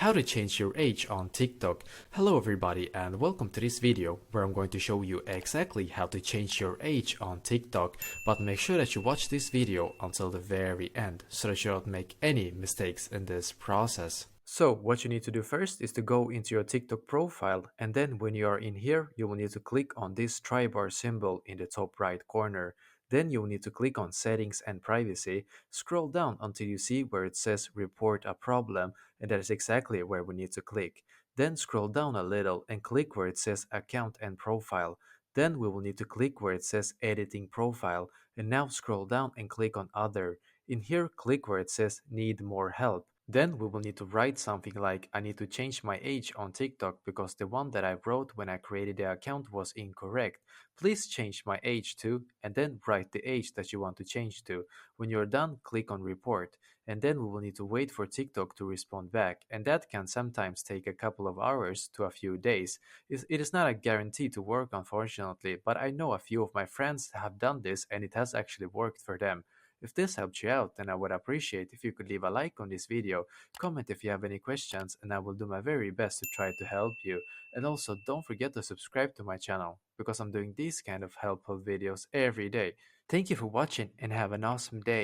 How to change your age on TikTok. Hello everybody and welcome to this video where I'm going to show you exactly how to change your age on TikTok, but make sure that you watch this video until the very end so that you don't make any mistakes in this process. So what you need to do first is to go into your TikTok profile, and then when you are in here you will need to click on this try-bar symbol in the top right corner. Then you will need to click on settings and privacy, scroll down until you see where it says report a problem, and that is exactly where we need to click. Then scroll down a little and click where it says account and profile. Then we will need to click where it says editing profile, and now scroll down and click on other. In here click where it says need more help. Then we will need to write something like I need to change my age on TikTok because the one that I wrote when I created the account was incorrect. Please change my age to, and then write the age that you want to change to. When you're done, click on report, and then we will need to wait for TikTok to respond back, and that can sometimes take a couple of hours to a few days. It is not a guarantee to work, unfortunately, but I know a few of my friends have done this and it has actually worked for them. If this helped you out, then I would appreciate if you could leave a like on this video, comment if you have any questions, and I will do my very best to try to help you. And also don't forget to subscribe to my channel, because I'm doing these kind of helpful videos every day. Thank you for watching and have an awesome day.